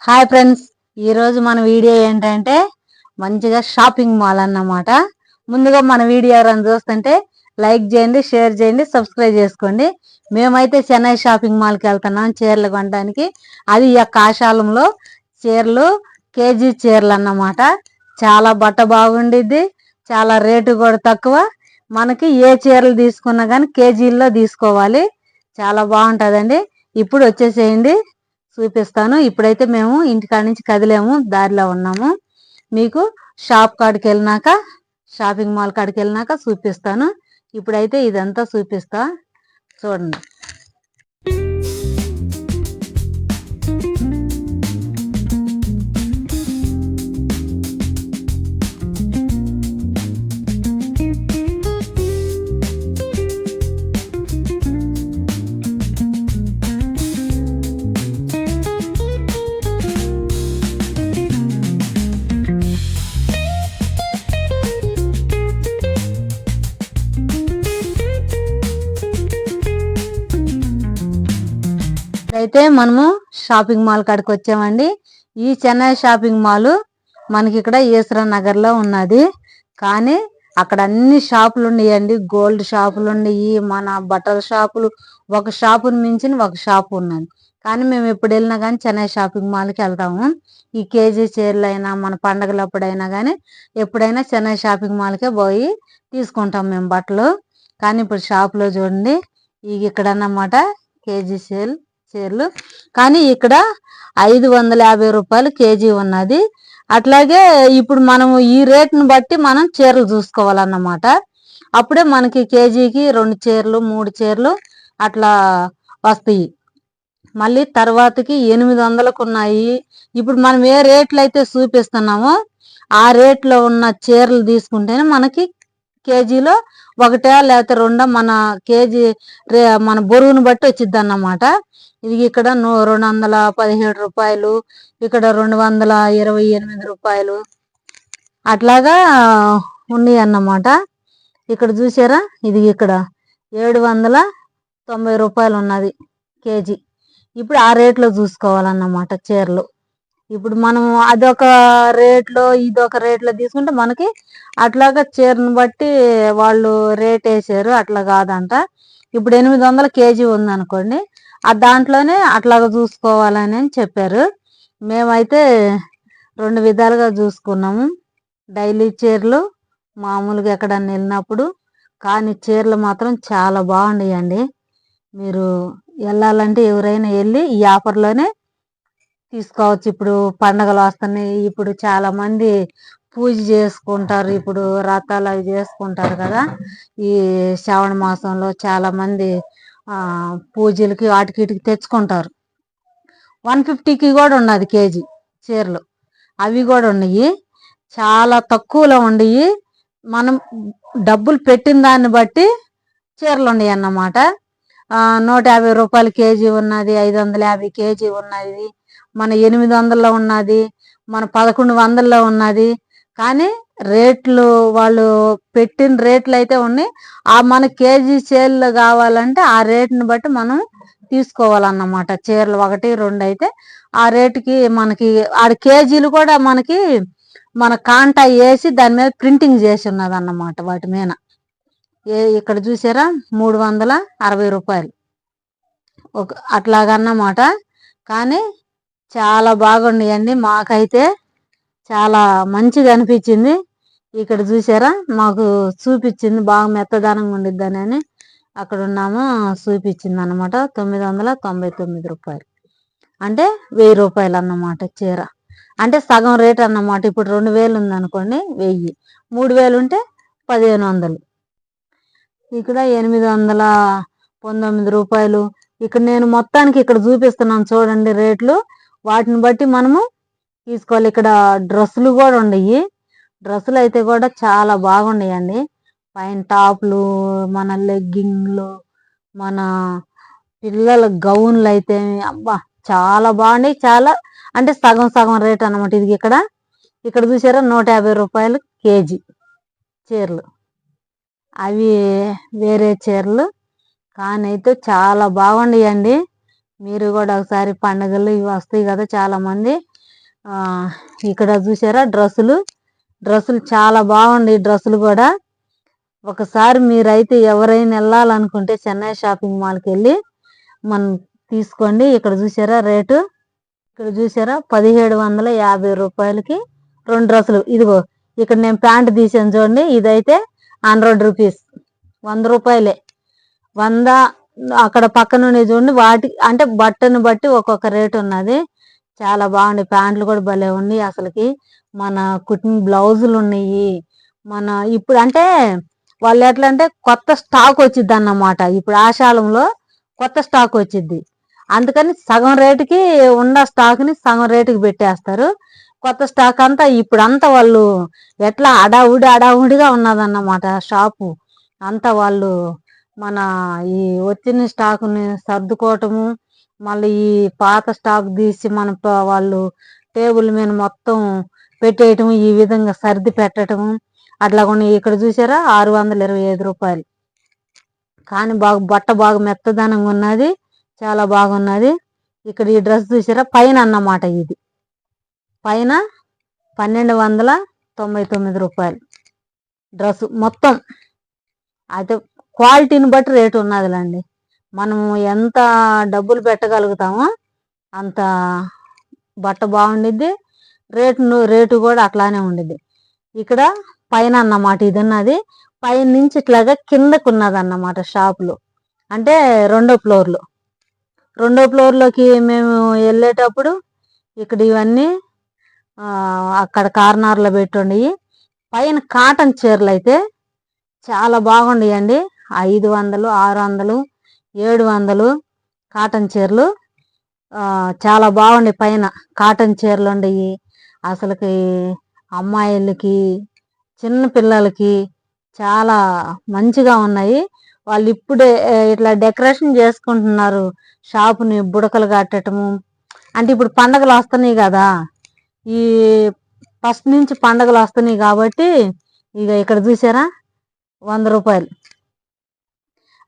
Hi friends, ఈరోజు మన video ఏంటంటే మంచిగా షాపింగ్ మాల్ అన్నమాట. ముందుగా మన వీడియో ఎవరైనా చూస్తుంటే లైక్ చేయండి, షేర్ చేయండి, సబ్స్క్రైబ్ చేసుకోండి. మేమైతే చెన్నై షాపింగ్ మాల్కి వెళ్తున్నాం చీరలు కొనడానికి. అది ఈ కాశాలంలో చీరలు, కేజీ చీరలు అన్నమాట. చాలా బట్ట బాగుండిద్ది, చాలా రేటు కూడా తక్కువ. మనకి ఏ చీరలు తీసుకున్నా కానీ కేజీల్లో తీసుకోవాలి. చాలా బాగుంటుందండి. ఇప్పుడు వచ్చేసేయండి, చూపిస్తాను. ఇప్పుడైతే మేము ఇంటికాడ నుంచి కదిలేము, దారిలో ఉన్నాము. మీకు షాప్ కాడికి వెళ్ళినాక, షాపింగ్ మాల్ కాడికి వెళ్ళినాక చూపిస్తాను. ఇప్పుడైతే ఇదంతా చూపిస్తా, చూడండి. అయితే మనము షాపింగ్ మాల్ కాడికి వచ్చామండి. ఈ చెన్నై షాపింగ్ మాల్ మనకి ఇక్కడ ఈశ్వర నగర్ లో ఉన్నది. కానీ అక్కడ అన్ని షాపులు ఉన్నాయండి. గోల్డ్ షాపులు ఉన్నాయి, మన బట్టల షాపులు, ఒక షాపుని మించిన ఒక షాపు ఉన్నది. కానీ మేము ఎప్పుడు వెళ్ళినా కానీ చెన్నై షాపింగ్ మాల్కి వెళ్తాము. ఈ కేజీ చీరలు అయినా, మన పండగలు అప్పుడైనా కానీ ఎప్పుడైనా చెన్నై షాపింగ్ మాల్కే పోయి తీసుకుంటాం మేము బట్టలు. కానీ ఇప్పుడు షాపులో చూడండి, ఇక్కడ అన్నమాట కేజీ చీరలు. కానీ ఇక్కడ 550 రూపాయలు కేజీ ఉన్నది. అట్లాగే ఇప్పుడు మనము ఈ రేట్ను బట్టి మనం చీరలు చూసుకోవాలన్నమాట. అప్పుడే మనకి కేజీకి 2 చీరలు 3 చీరలు అట్లా వస్తాయి. మళ్ళీ తర్వాతకి 800కు ఉన్నాయి. ఇప్పుడు మనం ఏ రేట్లు అయితే చూపిస్తున్నామో ఆ రేట్లో ఉన్న చీరలు తీసుకుంటేనే మనకి కేజీలో ఒకటే లేకపోతే రెండో మన కేజీ మన బరువును బట్టి వచ్చిద్ది అన్నమాట. ఇది ఇక్కడ 217 రూపాయలు, ఇక్కడ 228 రూపాయలు అట్లాగా ఉన్నాయి అన్నమాట. ఇక్కడ చూసారా, ఇది ఇక్కడ 790 రూపాయలు ఉన్నది కేజీ. ఇప్పుడు ఆ రేట్లో చూసుకోవాలన్నమాట చీరలు. ఇప్పుడు మనం అదొక రేట్లో ఇదొక రేట్లో తీసుకుంటే మనకి అట్లాగా చీరను బట్టి వాళ్ళు రేట్ వేసారు, అట్లా కాదంట. ఇప్పుడు 800 కేజీ ఉందనుకోండి, ఆ దాంట్లోనే అట్లాగా చూసుకోవాలని చెప్పారు. మేమైతే 2 విధాలుగా చూసుకున్నాము. డైలీ చీరలు, మామూలుగా ఎక్కడన్నా వెళ్ళినప్పుడు. కానీ చీరలు మాత్రం చాలా బాగున్నాయండి. మీరు వెళ్ళాలంటే ఎవరైనా వెళ్ళి ఈ ఆఫర్లోనే తీసుకోవచ్చు. ఇప్పుడు పండగలు వస్తున్నాయి, ఇప్పుడు చాలా మంది పూజ చేసుకుంటారు, ఇప్పుడు వ్రతాలు అవి చేసుకుంటారు కదా. ఈ శ్రావణ మాసంలో చాలా మంది పూజలకి వాటికి వీటికి తెచ్చుకుంటారు. 150కి కూడా ఉన్నది కేజీ చీరలు, అవి కూడా ఉన్నాయి. చాలా తక్కువలో ఉన్నాయి. మనం డబ్బులు పెట్టిన దాన్ని బట్టి చీరలు ఉన్నాయి అన్నమాట. 150 రూపాయలు కేజీ ఉన్నది, 550 కేజీ ఉన్నది, మన 800లో ఉన్నది, మన 1100లో ఉన్నది. కానీ రేట్లు వాళ్ళు పెట్టిన రేట్లు అయితే ఉన్నాయి. ఆ మన కేజీ చీరలు కావాలంటే ఆ రేటుని బట్టి మనం తీసుకోవాలన్నమాట. చీరలు 1, 2 అయితే ఆ రేటుకి మనకి ఆ కేజీలు కూడా మనకి మన కాంటా వేసి దాని మీద ప్రింటింగ్ చేసి ఉన్నది అన్నమాట. వాటి మీద ఇక్కడ చూసారా 360 రూపాయలు అట్లాగన్నమాట. కానీ చాలా బాగున్నాయండి. మాకైతే చాలా మంచిగా అనిపించింది. ఇక్కడ చూసారా, మాకు చూపించింది బాగా మెత్తదనంగా ఉండిద్దని అని అక్కడ ఉన్నాము, చూపించింది అన్నమాట. 999 రూపాయలు అంటే 1000 రూపాయలు అన్నమాట చీర. అంటే సగం రేట్ అన్నమాట. ఇప్పుడు 2000 ఉందనుకోండి, 1000. 3000 ఉంటే 1500. ఇక్కడ 819 రూపాయలు. ఇక్కడ నేను మొత్తానికి ఇక్కడ చూపిస్తున్నాను చూడండి రేట్లు. వాటిని బట్టి మనము తీసుకోవాలి. ఇక్కడ డ్రెస్సులు కూడా ఉన్నాయి. డ్రెస్సులు అయితే కూడా చాలా బాగున్నాయండి. పైన టాప్లు, మన లెగ్గింగ్లు, మన పిల్లల గౌన్లు అయితే అబ్బా చాలా బాగున్నాయి. చాలా అంటే సగం సగం రేట్ అన్నమాట. ఇది ఇక్కడ చూసారా 150 రూపాయలు కేజీ చీరలు. అవి వేరే చీరలు. కానీ అయితే చాలా బాగున్నాయండి. మీరు కూడా ఒకసారి పండుగలు ఇవి వస్తాయి కదా చాలా మంది, ఇక్కడ చూసారా డ్రెస్సులు చాలా బాగుంది. డ్రెస్సులు కూడా ఒకసారి మీరైతే ఎవరైనా వెళ్ళాలనుకుంటే చెన్నై షాపింగ్ మాల్కి వెళ్ళి మనం తీసుకోండి. ఇక్కడ చూసారా రేటు, ఇక్కడ చూసారా 1750 రూపాయలకి 2 డ్రెస్సులు. ఇదిగో ఇక్కడ నేను ప్యాంట్ తీసాను చూడండి, ఇదైతే 100 రూపీస్, 100 రూపాయలే. 100 అక్కడ పక్కన చూడండి, వాటి అంటే బట్టను బట్టి ఒక్కొక్క రేటు ఉన్నది. చాలా బాగుంది. ప్యాంట్లు కూడా భలే ఉన్నాయి. అసలుకి మన కుట్టిన బ్లౌజులు ఉన్నాయి. మన ఇప్పుడు అంటే వాళ్ళు ఎట్లా అంటే కొత్త స్టాక్ వచ్చింది అన్నమాట. ఇప్పుడు ఆషాఢంలో కొత్త స్టాక్ వచ్చింది, అందుకని సగం రేటుకి ఉన్న స్టాక్ని సగం రేటుకి పెట్టేస్తారు. కొత్త స్టాక్ అంతా ఇప్పుడంతా వాళ్ళు ఎట్లా అడావుడిగా ఉన్నదన్నమాట షాపు అంతా. వాళ్ళు మన ఈ వచ్చిన స్టాకుని సర్దుకోవటము, మళ్ళీ ఈ పాత స్టాక్ తీసి మన వాళ్ళు టేబుల్ మీద మొత్తం పెట్టేయటం, ఈ విధంగా సర్ది పెట్టడము అట్లా కొన్ని. ఇక్కడ చూసారా 625 రూపాయలు, కానీ బట్ట బాగా మెత్తదనంగా ఉన్నది, చాలా బాగున్నది. ఇక్కడ ఈ డ్రెస్ చూసారా పైన అన్నమాట, ఇది పైన 1299 రూపాయలు డ్రెస్ మొత్తం. అయితే క్వాలిటీని బట్టి రేటు ఉన్నదిలేండి. మనము ఎంత డబ్బులు పెట్టగలుగుతామో అంత బట్ట బాగుండిద్ది, రేటు కూడా అట్లానే ఉండిద్ది. ఇక్కడ పైన అన్నమాట ఇది ఉన్నది, పైన నుంచి ఇట్లాగా కిందకు ఉన్నది అన్నమాట షాపులు. అంటే రెండో ఫ్లోర్లోకి మేము వెళ్ళేటప్పుడు ఇక్కడ ఇవన్నీ అక్కడ కార్నర్లో పెట్టుండి. పైన కాటన్ చీరలు అయితే చాలా బాగుండయండి. 500, 600, 700 కాటన్ చీరలు చాలా బాగుండి. పైన కాటన్ చీరలు ఉండయి. అసలుకి అమ్మాయిలకి చిన్న పిల్లలకి చాలా మంచిగా ఉన్నాయి. వాళ్ళు ఇప్పుడే ఇట్లా డెకరేషన్ చేసుకుంటున్నారు షాపుని, బుడకలు కట్టడము. అంటే ఇప్పుడు పండగలు వస్తున్నాయి కదా, ఈ ఫస్ట్ నుంచి పండగలు వస్తున్నాయి కాబట్టి ఇక ఇక్కడ చూసారా 100 రూపాయలు.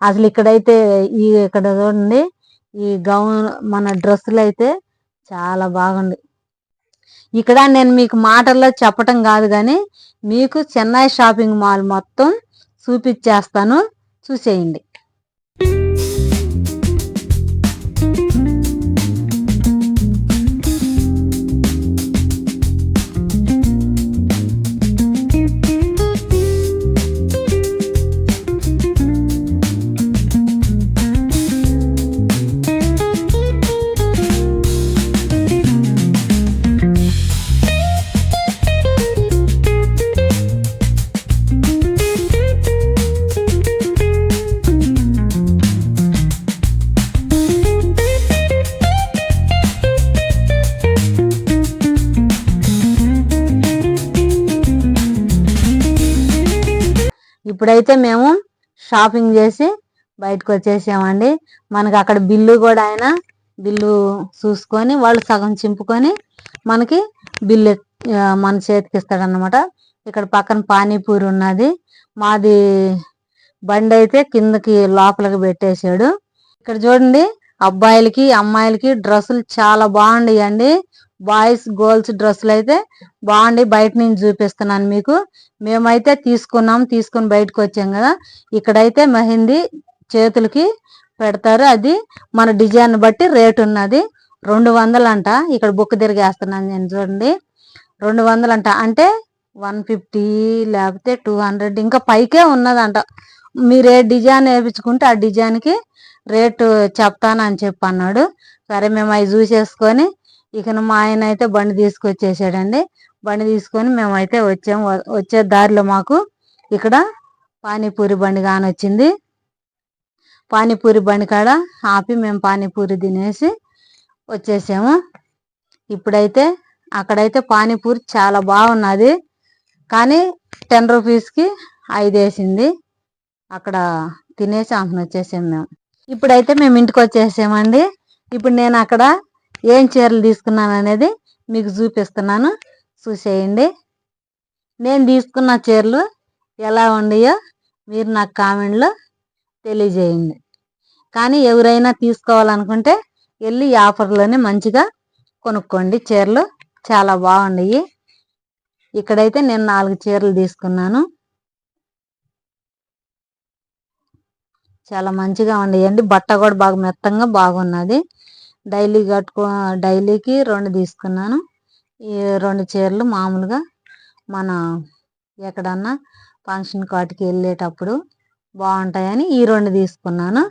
అసలు ఇక్కడైతే ఇక్కడ చూడండి, ఈ గౌన్ మన డ్రెస్సులు అయితే చాలా బాగుంది. ఇక్కడ నేను మీకు మాటల్లో చెప్పటం కాదు కానీ మీకు చెన్నై షాపింగ్ మాల్ మొత్తం చూపించేస్తాను, చూసేయండి. ఇప్పుడైతే మేము షాపింగ్ చేసి బయటకు వచ్చేసామండి. మనకి అక్కడ బిల్లు కూడా బిల్లు చూసుకొని వాళ్ళు సగం చింపుకొని మనకి బిల్లు మన చేతికి ఇస్తాడనమాట. ఇక్కడ పక్కన పానీపూరి ఉన్నది. మాది బండి అయితే కిందకి లోపలికి పెట్టేశాడు. ఇక్కడ చూడండి, అబ్బాయిలకి అమ్మాయిలకి డ్రెస్సులు చాలా బాగుండయండి. బాయ్స్ గర్ల్స్ డ్రెస్సులు అయితే బాగుండి. బయట నుంచి చూపిస్తున్నాను మీకు. మేమైతే తీసుకుని బయటకు వచ్చాం కదా. ఇక్కడైతే మెహందీ చేతులకి పెడతారు, అది మన డిజైన్ బట్టి రేటు ఉన్నది. 200 అంట. ఇక్కడ బుక్ తిరిగేస్తున్నాను నేను చూడండి, 200 అంట. అంటే 150 లేకపోతే 200 ఇంకా పైకే ఉన్నదంట. మీరు ఏ డిజైన్ వేయించుకుంటే ఆ డిజైన్కి రేటు చెప్తానని చెప్పి అన్నాడు. సరే మేము అవి చూసేసుకొని ఇక మా ఆయన అయితే బండి తీసుకొచ్చేసాడండి. బండి తీసుకొని మేమైతే వచ్చాము. వచ్చే దారిలో మాకు ఇక్కడ పానీపూరి బండి కానొచ్చింది. పానీపూరి బండి కాడ ఆపి మేము పానీపూరి తినేసి వచ్చేసాము. ఇప్పుడైతే అక్కడైతే పానీపూరి చాలా బాగున్నది, కానీ 10 రూపీస్కి 5 వేసింది. అక్కడ తినేసి ఆమెను వచ్చేసాము మేము. ఇప్పుడైతే మేము ఇంటికి వచ్చేసామండి. ఇప్పుడు నేను అక్కడ ఏం చీరలు తీసుకున్నాను అనేది మీకు చూపిస్తున్నాను, చూసేయండి. నేను తీసుకున్న చీరలు ఎలా ఉన్నాయో మీరు నాకు కామెంట్లో తెలియజేయండి. కానీ ఎవరైనా తీసుకోవాలనుకుంటే వెళ్ళి ఆఫర్లోనే మంచిగా కొనుక్కోండి చీరలు. చాలా బాగున్నాయి. ఇక్కడైతే నేను 4 చీరలు తీసుకున్నాను. చాలా మంచిగా ఉన్నాయండి. బట్ట కూడా బాగా మెత్తంగా బాగున్నది. డైలీకి 2 తీసుకున్నాను. ఈ 2 చీరలు మామూలుగా మన ఎక్కడన్నా ఫంక్షన్ కాటికి వెళ్ళేటప్పుడు బాగుంటాయని ఈ 2 తీసుకున్నాను.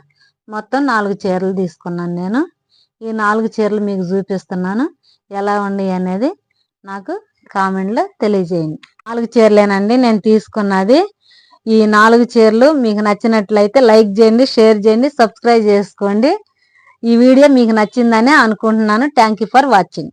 మొత్తం 4 చీరలు తీసుకున్నాను నేను. ఈ 4 చీరలు మీకు చూపిస్తున్నాను. ఎలా ఉన్నాయి అనేది నాకు కామెంట్లో తెలియజేయండి. 4 చీరలేనండి నేను తీసుకున్నది. ఈ 4 చీరలు మీకు నచ్చినట్లయితే లైక్ చేయండి, షేర్ చేయండి, సబ్స్క్రైబ్ చేసుకోండి. ఈ వీడియో మీకు నచ్చిందని అనుకుంటున్నాను. Thank you for watching.